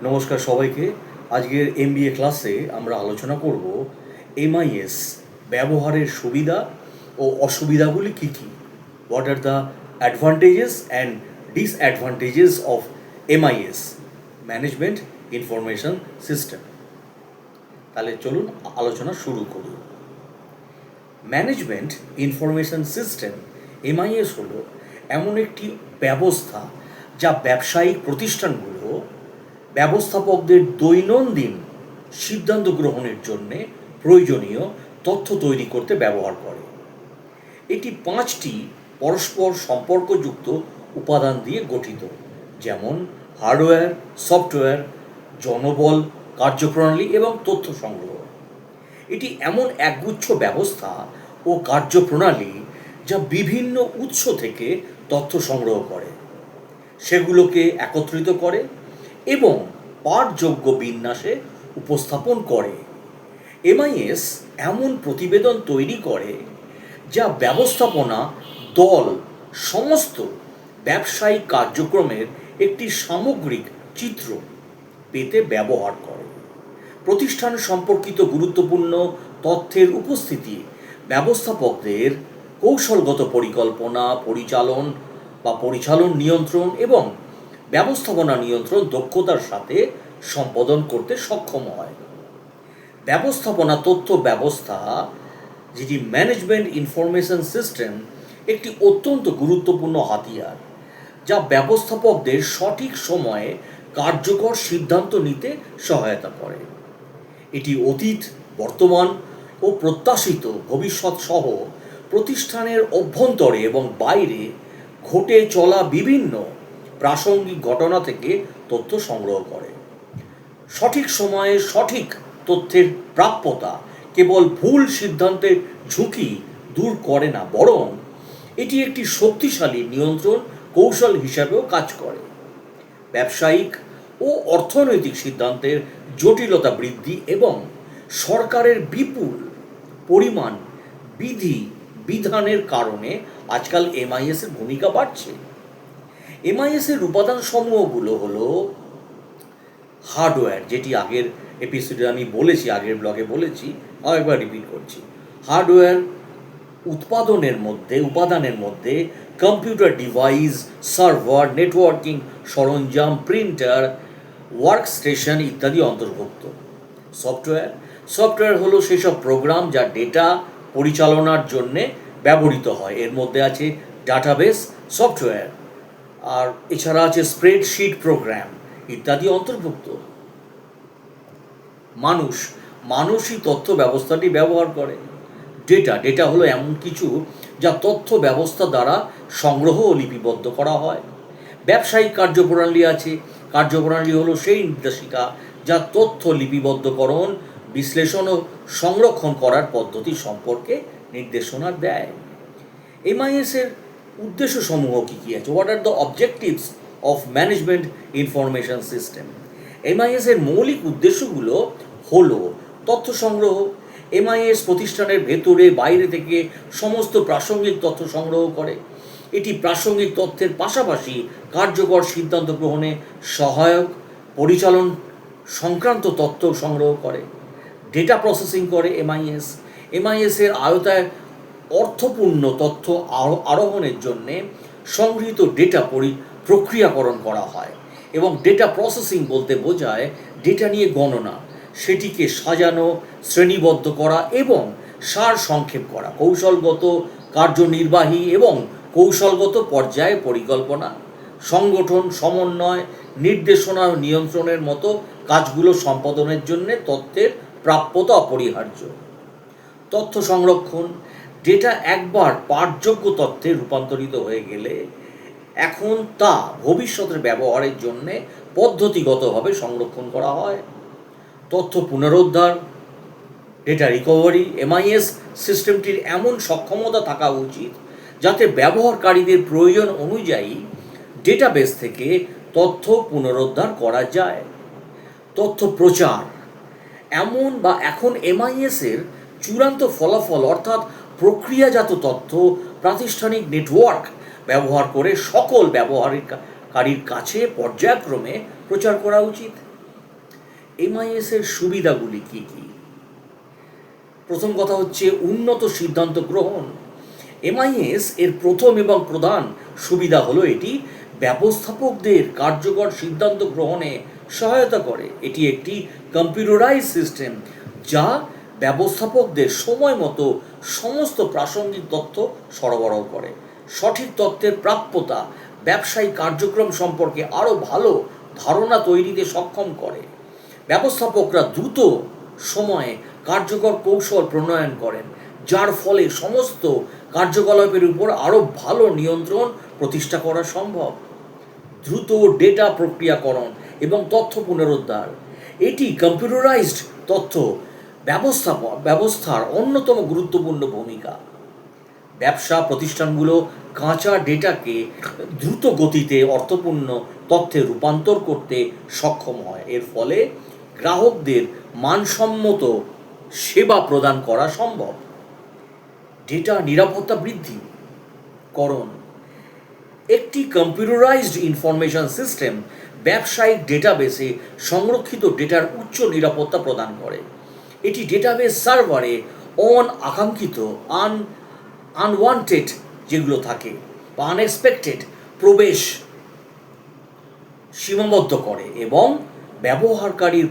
নমস্কার সবাইকে। আজকের এমবিএ ক্লাসে আমরা আলোচনা করব এমআইএস ব্যবহারের সুবিধা ও অসুবিধাগুলি কী কী। What are the advantages and disadvantages of MIS, management information system. তাহলে চলুন আলোচনা শুরু করি। ম্যানেজমেন্ট ইনফরমেশন সিস্টেম, এমআইএস হলো এমন একটি ব্যবস্থা যা ব্যবসায়িক প্রতিষ্ঠানগুলো ব্যবস্থাপকদের দৈনন্দিন সিদ্ধান্ত গ্রহণের জন্যে প্রয়োজনীয় তথ্য তৈরি করতে ব্যবহার করে। এটি 5টি পরস্পর সম্পর্কযুক্ত উপাদান দিয়ে গঠিত, যেমন হার্ডওয়্যার, সফটওয়্যার, জনবল, কার্যপ্রণালী এবং তথ্য সংগ্রহ। এটি এমন একগুচ্ছ ব্যবস্থা ও কার্যপ্রণালী যা বিভিন্ন উৎস থেকে তথ্য সংগ্রহ করে, সেগুলোকে একত্রিত করে এবং পাঠযোগ্য বিন্যাসে উপস্থাপন করে। এমআইএস এমন প্রতিবেদন তৈরি করে যা ব্যবস্থাপনা দল সমস্ত ব্যবসায়িক কার্যক্রমের একটি সামগ্রিক চিত্র পেতে ব্যবহার করে। প্রতিষ্ঠান সম্পর্কিত গুরুত্বপূর্ণ তথ্যের উপস্থিতি ব্যবস্থাপকদের কৌশলগত পরিকল্পনা, পরিচালন নিয়ন্ত্রণ এবং ব্যবস্থাপনা নিয়ন্ত্রণ দক্ষতার সাথে সম্পাদন করতে সক্ষম হয়। ব্যবস্থাপনা তথ্য ব্যবস্থা, যেটি ম্যানেজমেন্ট ইনফরমেশন সিস্টেম, একটি অত্যন্ত গুরুত্বপূর্ণ হাতিয়ার যা ব্যবস্থাপকদের সঠিক সময়ে কার্যকর সিদ্ধান্ত নিতে সহায়তা করে। এটি অতীত, বর্তমান ও প্রত্যাশিত ভবিষ্যৎ সহ প্রতিষ্ঠানের অভ্যন্তরে এবং বাইরে ঘটে চলা বিভিন্ন প্রাসঙ্গিক ঘটনা থেকে তথ্য সংগ্রহ করে। সঠিক সময়ে সঠিক তথ্যের প্রাপ্যতা কেবল ভুল সিদ্ধান্তের ঝুঁকি দূর করে না, বরং এটি একটি শক্তিশালী নিয়ন্ত্রণ কৌশল হিসাবেও কাজ করে। ব্যবসায়িক ও অর্থনৈতিক সিদ্ধান্তের জটিলতা বৃদ্ধি এবং সরকারের বিপুল পরিমাণ বিধানের কারণে আজকাল এমআইএসের ভূমিকা বাড়ছে। এমআইএসের উপাদান সমূহগুলো হলো হার্ডওয়্যার, যেটি আগের এপিসোডে আমি বলেছি, আগের ব্লগে বলেছি, আরেকবার রিপিট করছি। হার্ডওয়্যার উপাদানের মধ্যে কম্পিউটার ডিভাইস, সার্ভার, নেটওয়ার্কিং সরঞ্জাম, প্রিন্টার, ওয়ার্কস্টেশন ইত্যাদি অন্তর্ভুক্ত। সফটওয়্যার হলো সেসব প্রোগ্রাম যা ডেটা পরিচালনার জন্যে ব্যবহৃত হয়। এর মধ্যে আছে ডাটাবেস সফটওয়্যার, আর এছাড়া আছে স্প্রেডশিট প্রোগ্রাম ইত্যাদি অন্তর্ভুক্ত। মানুষই তথ্য ব্যবস্থাটি ব্যবহার করে। ডেটা হলো এমন কিছু যা তথ্য ব্যবস্থা দ্বারা সংগ্রহ ও লিপিবদ্ধ করা হয়। ব্যবসায়িক কার্যপ্রণালী হলো সেই নির্দেশিকা যা তথ্য লিপিবদ্ধকরণ, বিশ্লেষণ ও সংরক্ষণ করার পদ্ধতি সম্পর্কে নির্দেশনা দেয়। এমআইএসের উদ্দেশ্যসমূহ কী কী আছে? What are the objectives of management information system? এমআইএসের মৌলিক উদ্দেশ্যগুলো হলো তথ্য সংগ্রহ। এমআইএস প্রতিষ্ঠানের ভেতরে বাইরে থেকে সমস্ত প্রাসঙ্গিক তথ্য সংগ্রহ করে। এটি প্রাসঙ্গিক তথ্যের পাশাপাশি কার্যকর সিদ্ধান্ত গ্রহণে সহায়ক পরিচালন সংক্রান্ত তথ্য সংগ্রহ করে। ডেটা প্রসেসিং করে এমআইএসের আওতায় অর্থপূর্ণ তথ্য আরোহণের জন্যে সংগৃহীত ডেটা প্রক্রিয়াকরণ করা হয়। এবং ডেটা প্রসেসিং বলতে বোঝায় ডেটা নিয়ে গণনা, সেটিকে সাজানো, শ্রেণীবদ্ধ করা এবং সার সংক্ষেপ করা, কৌশলগত কার্যনির্বাহী এবং কৌশলগত পর্যায়ে পরিকল্পনা, সংগঠন, সমন্বয়, নির্দেশনা ও নিয়ন্ত্রণের মতো কাজগুলো সম্পাদনের জন্য তথ্যের প্রাপ্যতা অপরিহার্য। তথ্য সংরক্ষণ, ডেটা একবার পাঠযোগ্য তথ্যে রূপান্তরিত হয়ে গেলে এখন তা ভবিষ্যতের ব্যবহারের জন্যে পদ্ধতিগতভাবে সংরক্ষণ করা হয়। তথ্য পুনরুদ্ধার, ডেটা রিকভারি, এমআইএস সিস্টেমটির এমন সক্ষমতা থাকা উচিত যাতে ব্যবহারকারীদের প্রয়োজন অনুযায়ী ডেটাবেস থেকে তথ্য পুনরুদ্ধার করা যায়। তথ্য প্রচার, এখন এমআইএসের চূড়ান্ত ফলাফল অর্থাৎ প্রক্রিয়াজাত তথ্য প্রাতিষ্ঠানিক নেটওয়ার্ক ব্যবহার করে সকল ব্যবহারকারীর কাছে পর্যায়ক্রমে প্রচার করা উচিত। এমআইএস এর সুবিধাগুলি কি কি? প্রথম কথা হচ্ছে উন্নত সিদ্ধান্ত গ্রহণ। এমআইএস এর প্রথম এবং প্রধান সুবিধা হলো এটি ব্যবস্থাপকদের কার্যকর সিদ্ধান্ত গ্রহণে সহায়তা করে। এটি একটি কম্পিউটারাইজ সিস্টেম যা ব্যবস্থাপকদের সময় মতো সমস্ত প্রাসঙ্গিক তথ্য সরবরাহ করে। সঠিক তথ্যের প্রাপ্যতা ব্যবসায়িক কার্যক্রম সম্পর্কে আরও ভালো ধারণা তৈরিতে সক্ষম করে। ব্যবস্থাপকরা দ্রুত সময়ে কার্যকর কৌশল প্রণয়ন করেন, যার ফলে সমস্ত কার্যকলাপের উপর আরও ভালো নিয়ন্ত্রণ প্রতিষ্ঠা করা সম্ভব। দ্রুত ডেটা প্রক্রিয়াকরণ এবং তথ্য পুনরুদ্ধার, এটি কম্পিউটারাইজড তথ্য ব্যবস্থার অন্যতম গুরুত্বপূর্ণ ভূমিকা। ব্যবসা প্রতিষ্ঠানগুলো কাঁচা ডেটাকে দ্রুত গতিতে অর্থপূর্ণ তথ্যে রূপান্তর করতে সক্ষম হয়। এর ফলে গ্রাহকদের মানসম্মত সেবা প্রদান করা সম্ভব। ডেটা নিরাপত্তা বৃদ্ধি করণ, একটি কম্পিউটারাইজড ইনফরমেশন সিস্টেম ব্যবসায়িক ডেটাবেসে সংরক্ষিত ডেটার উচ্চ নিরাপত্তা প্রদান করে। এটি ডেটাবেস সার্ভারে আকাঙ্ক্ষিত আনওয়ান্টেড যেগুলো থাকে বা আনএক্সপেক্টেড প্রবেশ সীমাবদ্ধ করে এবং ব্যবহারকারীর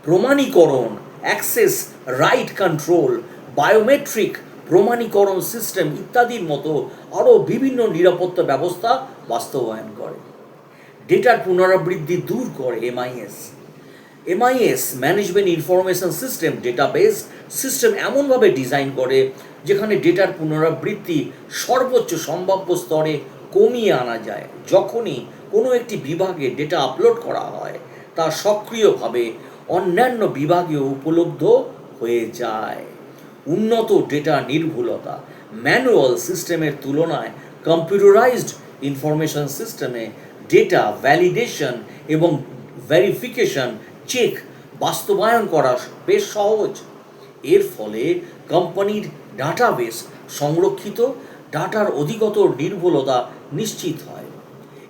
প্রমাণীকরণ, অ্যাক্সেস রাইট কন্ট্রোল, বায়োমেট্রিক প্রমাণীকরণ সিস্টেম ইত্যাদির মতো আরও বিভিন্ন নিরাপত্তা ব্যবস্থা বাস্তবায়ন করে। ডেটার পুনরাবৃত্তি দূর করে MIS management information system database system এমনভাবে ডিজাইন করে যেখানে ডেটার পুনরাবৃত্তি সর্বোচ্চ সম্ভাব্য স্তরে কমিয়ে আনা যায়। যখনই কোনো একটি বিভাগে ডেটা আপলোড করা হয় তা সক্রিয়ভাবে অন্যান্য বিভাগেও উপলব্ধ হয়ে যায়। উন্নত ডেটা নির্ভুলতা, ম্যানুয়াল সিস্টেমের তুলনায় কম্পিউটারাইজড ইনফরমেশন সিস্টেমে ডেটা ভ্যালিডেশন এবং ভেরিফিকেশন চেক বাস্তবায়ন করা বেশ সহজ। এর ফলে কোম্পানির ডাটাবেস সংরক্ষিত ডাটার অধিকতর নির্ভুলতা নিশ্চিত হয়।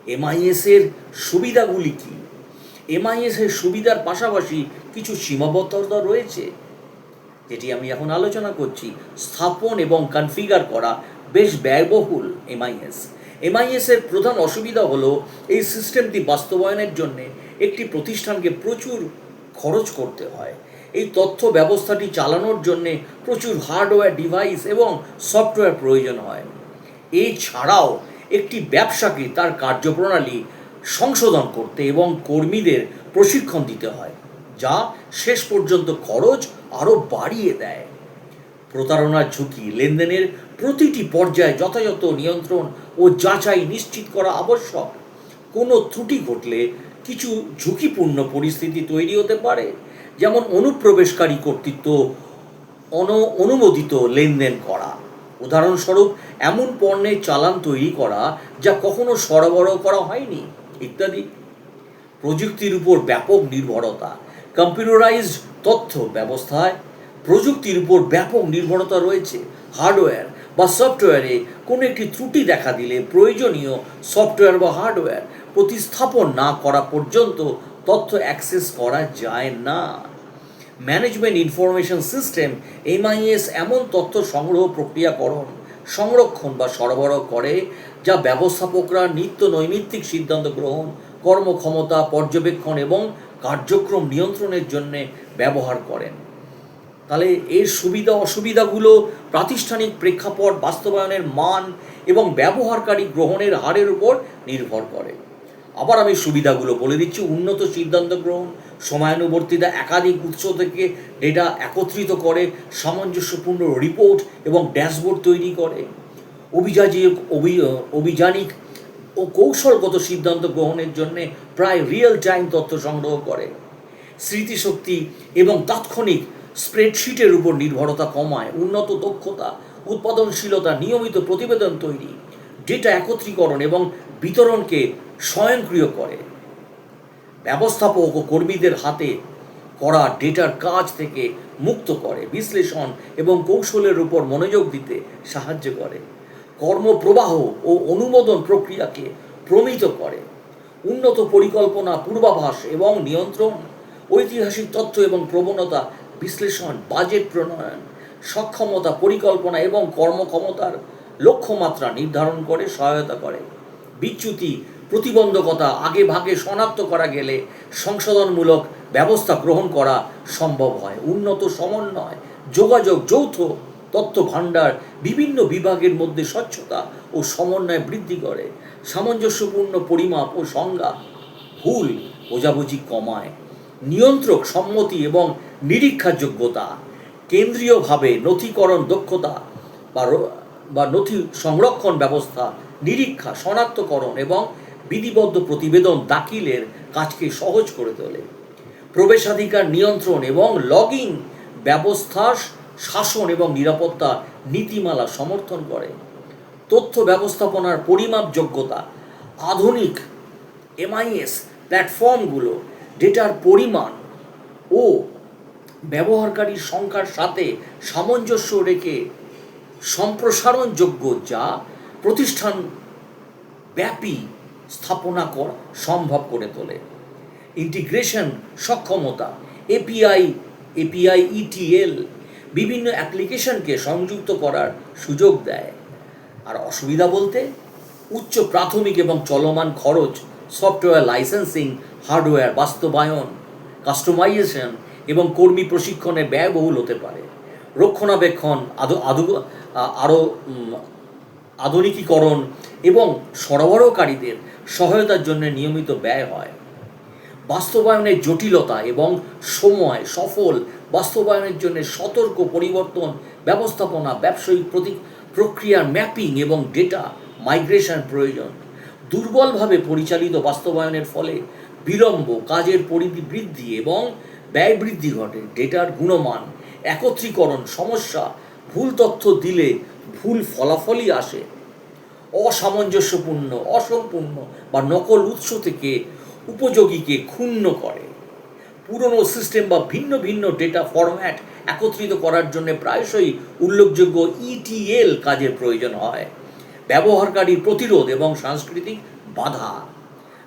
এমআইএসের সুবিধাগুলি কী? এমআইএসের সুবিধার পাশাপাশি কিছু সীমাবদ্ধতা রয়েছে, যেটি আমি এখন আলোচনা করছি। স্থাপন এবং কনফিগার করা বেশ ব্যয়বহুল। এমআইএসের প্রধান অসুবিধা হলো এই সিস্টেমটি বাস্তবায়নের জন্য একটি প্রতিষ্ঠানকে প্রচুর খরচ করতে হয়। এই তথ্য ব্যবস্থাটি চালানোর জন্য প্রচুর হার্ডওয়্যার ডিভাইস এবং সফটওয়্যার প্রয়োজন হয়। এছাড়াও একটি ব্যবসাকে তার কার্যপ্রণালী সংশোধন করতে এবং কর্মীদের প্রশিক্ষণ দিতে হয়, যা শেষ পর্যন্ত খরচ আরও বাড়িয়ে দেয়। প্রতারণার ঝুঁকি, লেনদেনের প্রতিটি পর্যায়ে যথাযথ নিয়ন্ত্রণ ও যাচাই নিশ্চিত করা আবশ্যক। কোনো ত্রুটি ঘটলে কিছু ঝুঁকিপূর্ণ পরিস্থিতি তৈরি হতে পারে, যেমন অনুপ্রবেশকারী কর্তৃত্ব অনুমোদিত লেনদেন করা, উদাহরণস্বরূপ এমন পণ্যের চালান তৈরি করা যা কখনো সরবরাহ করা হয়নি ইত্যাদি। প্রযুক্তির উপর ব্যাপক নির্ভরতা, কম্পিউটারাইজড তথ্য ব্যবস্থায় প্রযুক্তির উপর ব্যাপক নির্ভরতা রয়েছে। হার্ডওয়্যার বা সফটওয়্যারে কোনো একটি ত্রুটি দেখা দিলে প্রয়োজনীয় সফটওয়্যার বা হার্ডওয়্যার প্রতিস্থাপন না করা পর্যন্ত তথ্য অ্যাক্সেস করা যায় না। ম্যানেজমেন্ট ইনফরমেশন সিস্টেম এমআইএস এমন তথ্য সংগ্রহ, প্রক্রিয়াকরণ, সংরক্ষণ বা সরবরাহ করে যা ব্যবস্থাপকরা নিত্য নৈমিত্তিক সিদ্ধান্ত গ্রহণ, কর্মক্ষমতা পর্যবেক্ষণ এবং কার্যক্রম নিয়ন্ত্রণের জন্য ব্যবহার করেন। তাহলে এর সুবিধা অসুবিধাগুলো প্রাতিষ্ঠানিক প্রেক্ষাপট, বাস্তবায়নের মান এবং ব্যবহারকারী গ্রহণের হারের উপর নির্ভর করে। আবার আমি সুবিধাগুলো বলে দিচ্ছি। উন্নত সিদ্ধান্ত গ্রহণ, সময়ানুবর্তিতা, একাধিক উৎস থেকে ডেটা একত্রিত করে সামঞ্জস্যপূর্ণ রিপোর্ট এবং ড্যাশবোর্ড তৈরি করে। অভিযানিক ও কৌশলগত সিদ্ধান্ত গ্রহণের জন্য প্রায় রিয়েল টাইম তথ্য সংগ্রহ করে। স্মৃতিশক্তি এবং তাৎক্ষণিক স্প্রেডশিটের উপর নির্ভরতা কমায়। উন্নত দক্ষতা, উৎপাদনশীলতা, নিয়মিত প্রতিবেদন তৈরি, ডেটা একত্রীকরণ এবং বিতরণকে স্বয়ংক্রিয় করে। ব্যবস্থাপক ও কর্মীদের হাতে করা ডেটার কাজ থেকে মুক্ত করে, বিশ্লেষণ এবং কৌশলের উপর মনোযোগ দিতে সাহায্য করে। কর্মপ্রবাহ ও অনুমোদন প্রক্রিয়াকে প্রমিত করে। উন্নত পরিকল্পনা, পূর্বাভাস এবং নিয়ন্ত্রণ ঐতিহাসিক তথ্য এবং প্রবণতা বিশ্লেষণ, বাজেট প্রণয়ন, সক্ষমতা পরিকল্পনা এবং কর্মক্ষমতার লক্ষ্যমাত্রা নির্ধারণ করে সহায়তা করে। বিচ্যুতি, প্রতিবন্ধকতা আগে ভাগে শনাক্ত করা গেলে সংশোধনমূলক ব্যবস্থা গ্রহণ করা সম্ভব হয়। উন্নত সমন্বয়, যোগাযোগ, যৌথ তথ্য ভাণ্ডার বিভিন্ন বিভাগের মধ্যে স্বচ্ছতা ও সমন্বয় বৃদ্ধি করে। সামঞ্জস্যপূর্ণ পরিমাপ ও সংজ্ঞা ভুল বোঝাবুঝি কমায়। নিয়ন্ত্রক সম্মতি এবং নিরীক্ষার যোগ্যতা, কেন্দ্রীয়ভাবে নথিকরণ দক্ষতা বা নথি সংরক্ষণ ব্যবস্থা, নিরীক্ষা, শনাক্তকরণ এবং বিধিবদ্ধ প্রতিবেদন দাখিলের কাজকে সহজ করে তোলে। প্রবেশাধিকার নিয়ন্ত্রণ এবং লগিং ব্যবস্থা শাসন এবং নিরাপত্তা নীতিমালা সমর্থন করে। তথ্য ব্যবস্থাপনার পরিমাপযোগ্যতা, আধুনিক এমআইএস প্ল্যাটফর্মগুলো ডেটার পরিমাণ ও ব্যবহারকারীর সংখ্যার সাথে সামঞ্জস্য রেখে সম্প্রসারণযোগ্য, যা প্রতিষ্ঠান ব্যাপী স্থাপনা করা সম্ভব করে তোলে। ইন্টিগ্রেশন সক্ষমতা, এপিআই ইটিএল বিভিন্ন অ্যাপ্লিকেশনকে সংযুক্ত করার সুযোগ দেয়। আর অসুবিধা বলতে উচ্চ প্রাথমিক এবং চলমান খরচ, সফটওয়্যার লাইসেন্সিং, হার্ডওয়্যার বাস্তবায়ন, কাস্টমাইজেশন এবং কর্মী প্রশিক্ষণে ব্যয়বহুল হতে পারে। রক্ষণাবেক্ষণ, আরও আধুনিকীকরণ এবং সরবরাহকারীদের সহায়তার জন্য নিয়মিত ব্যয় হয়। বাস্তবায়নের জটিলতা এবং সময়, সফল বাস্তবায়নের জন্য সতর্ক পরিবর্তন ব্যবস্থাপনা, ব্যবসায়িক প্রক্রিয়ার ম্যাপিং এবং ডেটা মাইগ্রেশন প্রয়োজন। দুর্বলভাবে পরিচালিত বাস্তবায়নের ফলে বিলম্ব, কাজের পরিধি বৃদ্ধি এবং ব্যয় বৃদ্ধি ঘটে। ডেটার গুণমান, একত্রীকরণ সমস্যা, ভুল তথ্য দিলে ভুল ফলাফলই আসে। অসামঞ্জস্যপূর্ণ, অসম্পূর্ণ বা নকল উৎস থেকে উপযোগীকে ক্ষুণ্ণ করে। পুরনো সিস্টেম বা ভিন্ন ভিন্ন ডেটা ফরম্যাট একত্রিত করার জন্য প্রায়শই উল্লেখযোগ্য ইটিএল কাজের প্রয়োজন হয়। ব্যবহারকারীর প্রতিরোধ এবং সাংস্কৃতিক বাধা,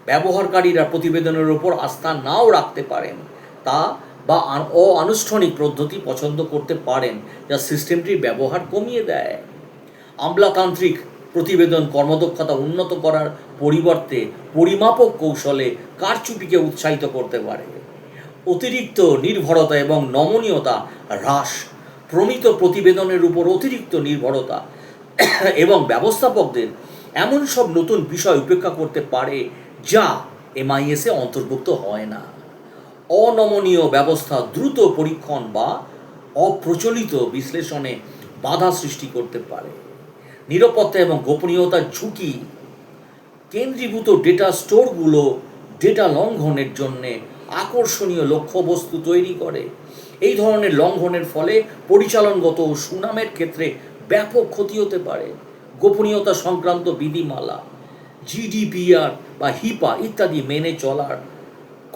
ব্যবহারকারীরা প্রতিবেদনের উপর আস্থা নাও রাখতে পারেন তা বা অনানুষ্ঠানিক পদ্ধতি পছন্দ করতে পারেন, যা সিস্টেমটির ব্যবহার কমিয়ে দেয়। আমলাতান্ত্রিক প্রতিবেদন কর্মদক্ষতা উন্নত করার পরিবর্তে পরিমাপক কৌশলে কারচুপিকে উৎসাহিত করতে পারে। অতিরিক্ত নির্ভরতা এবং নমনীয়তা হ্রাস, প্রমিত প্রতিবেদনের উপর অতিরিক্ত নির্ভরতা এবং ব্যবস্থাপকদের এমন সব নতুন বিষয় উপেক্ষা করতে পারে যা এমআইএসে অন্তর্ভুক্ত হয় না। অনমনীয় ব্যবস্থা দ্রুত পরীক্ষণ বা অপ্রচলিত বিশ্লেষণে বাধা সৃষ্টি করতে পারে। নিরাপত্তা এবং গোপনীয়তার ঝুঁকি, কেন্দ্রীভূত ডেটা স্টোরগুলো ডেটা লঙ্ঘনের জন্যে আকর্ষণীয় লক্ষ্যবস্তু তৈরি করে। এই ধরনের লঙ্ঘনের ফলে পরিচালনগত ও সুনামের ক্ষেত্রে ব্যাপক ক্ষতি হতে পারে। গোপনীয়তা সংক্রান্ত বিধিমালা, জিডিপিআর বা হিপা ইত্যাদি মেনে চলার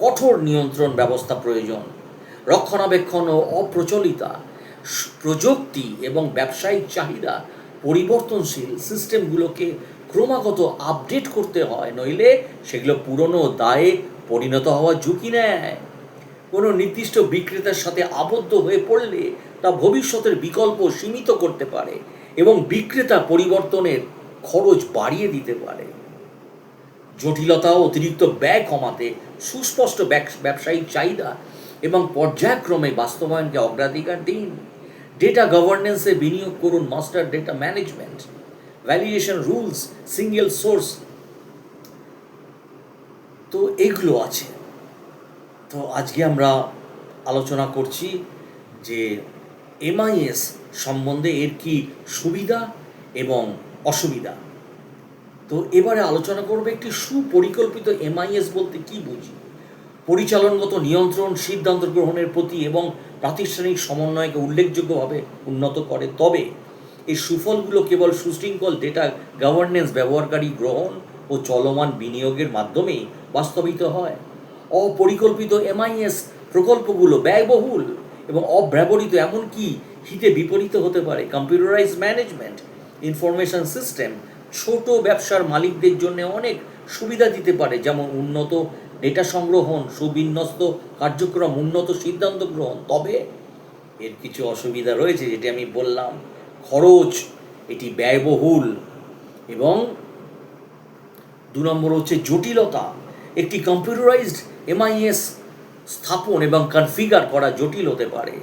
কঠোর নিয়ন্ত্রণ ব্যবস্থা প্রয়োজন। রক্ষণাবেক্ষণ ও অপ্রচলিতা, প্রযুক্তি এবং ব্যবসায়িক চাহিদা পরিবর্তনশীল, সিস্টেমগুলোকে ক্রমাগত আপডেট করতে হয়, নইলে সেগুলো পুরনো দায়ে পরিণত হওয়ার ঝুঁকি নেয়। কোনো নির্দিষ্ট বিক্রেতার সাথে আবদ্ধ হয়ে পড়লে তা ভবিষ্যতের বিকল্প সীমিত করতে পারে এবং বিক্রেতা পরিবর্তনের খরচ বাড়িয়ে দিতে পারে। জটিলতা ও অতিরিক্ত ব্যয় কমাতে সুস্পষ্ট ব্যবসায়িক চাহিদা এবং পর্যায়ক্রমে বাস্তবায়নকে অগ্রাধিকার দিন। ডেটা গভর্নেন্সে বিনিয়োগ করুন, master data management, validation rules, single source. তো এগুলো আছে। তো আজকে আমরা আলোচনা করছি যে এমআইএস সম্বন্ধে এর কি সুবিধা এবং অসুবিধা। তো এবারে আলোচনা করবে একটি সুপরিকল্পিত এমআইএস বলতে কি বুঝি। পরিচালনগত নিয়ন্ত্রণ, সিদ্ধান্ত গ্রহণের প্রতি এবং প্রাতিষ্ঠানিক সমন্বয়কে উল্লেখযোগ্যভাবে উন্নত করে। তবে এই সুফলগুলো কেবল সুশৃঙ্খল ডেটা গভর্নেন্স, ব্যবহারকারী গ্রহণ ও চলমান বিনিয়োগের মাধ্যমেই বাস্তবিত হয়। অপরিকল্পিত এমআইএস প্রকল্পগুলো ব্যয়বহুল এবং অব্যবহৃত, এমনকি হিতে বিপরীত হতে পারে। কম্পিউটারাইজ ম্যানেজমেন্ট, ইনফরমেশন সিস্টেম ছোট ব্যবসার মালিকদের জন্য অনেক সুবিধা দিতে পারে, যেমন উন্নত ডেটা সংগ্রহণ, সুবিন্যস্ত কার্যক্রম, উন্নত সিদ্ধান্ত গ্রহণ। তবে এর কিছু অসুবিধা রয়েছে, যেটি আমি বললাম। খরচ, এটি ব্যয়বহুল। এবং 2 নম্বর হচ্ছে জটিলতা। একটি কম্পিউটারাইজড এমআইএস স্থাপন এবং কনফিগার করা জটিল হতে পারে,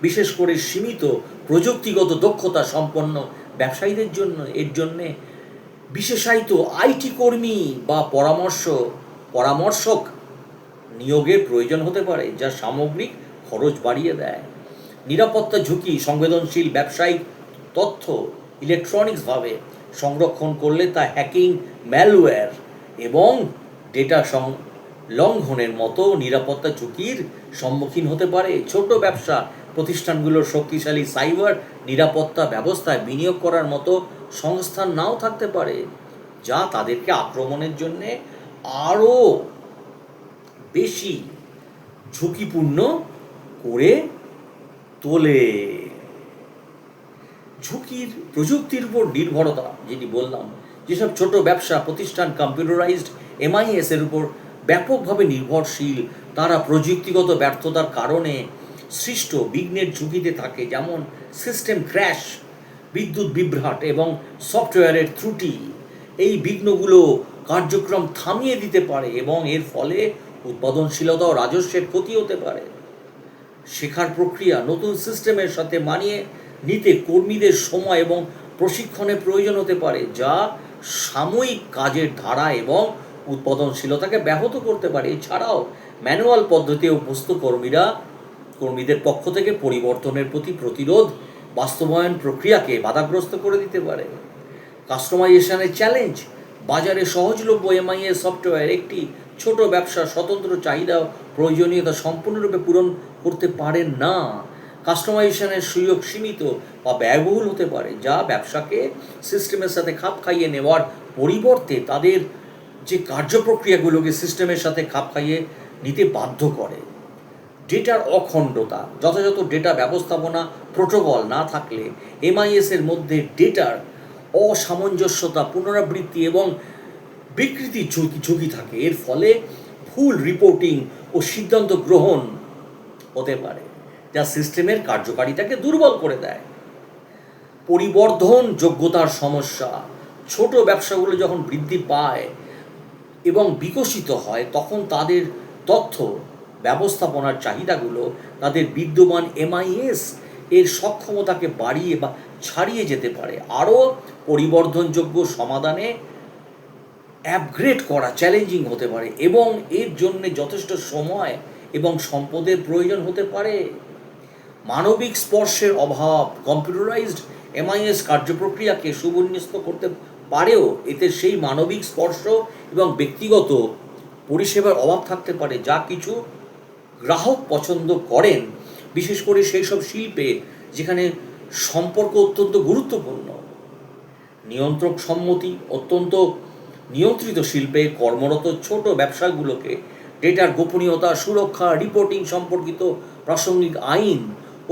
বিশেষ করে সীমিত প্রযুক্তিগত দক্ষতা সম্পন্ন ব্যবসায়ীদের জন্য। এর জন্যে বিশেষায়িত আইটি কর্মী বা পরামর্শক নিয়োগের প্রয়োজন হতে পারে, যা সামগ্রিক খরচ বাড়িয়ে দেয়। নিরাপত্তা ঝুঁকি, সংবেদনশীল ব্যবসায়িক তথ্য ইলেকট্রনিক্সভাবে সংরক্ষণ করলে তা হ্যাকিং, ম্যালওয়্যার এবং ডেটা লঙ্ঘনের মতো নিরাপত্তা ঝুঁকির সম্মুখীন হতে পারে। ছোট ব্যবসা প্রতিষ্ঠানগুলোর শক্তিশালী সাইবার নিরাপত্তা ব্যবস্থায় বিনিয়োগ করার মতো সংস্থান নাও থাকতে পারে, যা তাদেরকে আক্রমণের জন্যে আরও বেশি ঝুঁকিপূর্ণ করে তোলে। প্রযুক্তির উপর নির্ভরতা, যেটি বললাম, যেসব ছোট ব্যবসা প্রতিষ্ঠান কম্পিউটারাইজড এমআইএস এর উপর ব্যাপকভাবে নির্ভরশীল, তারা প্রযুক্তিগত ব্যর্থতার কারণে সৃষ্ট বিঘ্নের ঝুঁকিতে থাকে, যেমন সিস্টেম ক্র্যাশ, বিদ্যুৎ বিভ্রাট এবং সফটওয়্যারের ত্রুটি। এই বিঘ্নগুলো কার্যক্রম থামিয়ে দিতে পারে এবং এর ফলে উৎপাদনশীলতা ও রাজস্বের ক্ষতি হতে পারে। শেখার প্রক্রিয়া, নতুন সিস্টেমের সাথে মানিয়ে নিতে কর্মীদের সময় এবং প্রশিক্ষণের প্রয়োজন হতে পারে, যা সাময়িক কাজের ধারা এবং উৎপাদনশীলতাকে ব্যাহত করতে পারে। এছাড়াও ম্যানুয়াল পদ্ধতি অভ্যস্ত কর্মীদের পক্ষ থেকে পরিবর্তনের প্রতি প্রতিরোধ বাস্তবায়ন প্রক্রিয়াকে বাধাগ্রস্ত করে দিতে পারে। কাস্টমাইজেশনের চ্যালেঞ্জ, বাজারে সহজলভ্য এমআইএস সফটওয়্যার একটি ছোট ব্যবসার স্বতন্ত্র চাহিদা প্রয়োজনীয়তা সম্পূর্ণরূপে পূরণ করতে পারে না। কাস্টমাইজেশনের সুযোগ সীমিত বা ব্যয়বহুল হতে পারে, যা ব্যবসাকে সিস্টেমের সাথে খাপ খাইয়ে নেওয়ার পরিবর্তে তাদের যে কার্যপ্রক্রিয়াগুলোকে সিস্টেমের সাথে খাপ খাইয়ে নিতে বাধ্য করে। ডেটার অখণ্ডতা, যথাযথ ডেটা ব্যবস্থাপনা প্রোটোকল না থাকলে এমআইএস এর মধ্যে ডেটার অসামঞ্জস্যতা, পুনরাবৃত্তি এবং বিকৃতির ঝুঁকি থাকে। এর ফলে ভুল রিপোর্টিং ও সিদ্ধান্ত গ্রহণ হতে পারে, যা সিস্টেমের কার্যকারিতাকে দুর্বল করে দেয়। পরিবর্ধন যোগ্যতার সমস্যা, ছোট ব্যবসাগুলো যখন বৃদ্ধি পায় এবং বিকশিত হয়, তখন তাদের তথ্য ব্যবস্থাপনার চাহিদাগুলো তাদের বিদ্যমান এমআইএস এর সক্ষমতাকে বাড়িয়ে বা ছাড়িয়ে যেতে পারে। আরও পরিবর্ধনযোগ্য সমাধানে আপগ্রেড করা চ্যালেঞ্জিং হতে পারে এবং এর জন্য যথেষ্ট সময় এবং সম্পদের প্রয়োজন হতে পারে। মানবিক স্পর্শের অভাব, কম্পিউটারাইজড এমআইএস কার্যপ্রক্রিয়াকে সুবিন্যস্ত করতে পারেও এতে সেই মানবিক স্পর্শ এবং ব্যক্তিগত পরিষেবার অভাব থাকতে পারে, যা কিছু গ্রাহক পছন্দ করেন, বিশেষ করে সেই সব শিল্পে যেখানে সম্পর্ক অত্যন্ত গুরুত্বপূর্ণ। নিয়ন্ত্রক সম্মতি, অত্যন্ত নিয়ন্ত্রিত শিল্পে কর্মরত ছোট ব্যবসাগুলোকে ডেটার গোপনীয়তা, সুরক্ষা, রিপোর্টিং সম্পর্কিত প্রাসঙ্গিক আইন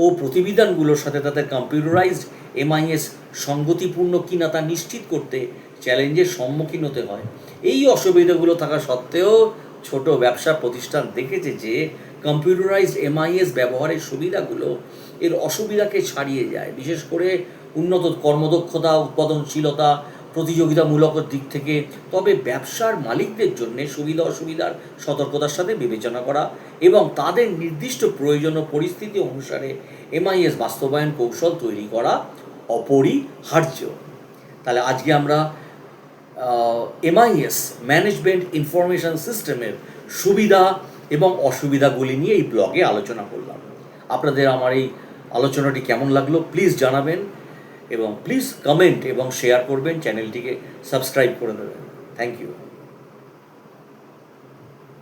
ও প্রতিবিধানগুলোর সাথে তাদের কম্পিউটারাইজড এমআইএস সঙ্গতিপূর্ণ কিনা তা নিশ্চিত করতে চ্যালেঞ্জের সম্মুখীন হতে হয়। এই অসুবিধাগুলো থাকা সত্ত্বেও ছোট ব্যবসা প্রতিষ্ঠান দেখেছে যে কম্পিউটারাইজড এমআইএস ব্যবহারের সুবিধাগুলো এর অসুবিধাকে ছাড়িয়ে যায়, বিশেষ করে উন্নত কর্মদক্ষতা, উৎপাদনশীলতা, প্রতিযোগিতামূলক দিক থেকে। তবে ব্যবসার মালিকদের জন্য সুবিধা অসুবিধার সতর্কতার সাথে বিবেচনা করা এবং তাদের নির্দিষ্ট প্রয়োজন ও পরিস্থিতি অনুসারে এমআইএস বাস্তবায়ন কৌশল তৈরি করা অপরিহার্য। তাহলে আজকে আমরা এমআইএস, ম্যানেজমেন্ট ইনফরমেশন সিস্টেমের সুবিধা এবং অসুবিধাগুলি নিয়ে এই ব্লগে আলোচনা করলাম। আপনাদের আমার এই আলোচনাটি কেমন লাগলো প্লিজ জানাবেন এবং প্লিজ কমেন্ট এবং শেয়ার করবেন, চ্যানেলটিকে সাবস্ক্রাইব করে দেবেন। Thank you.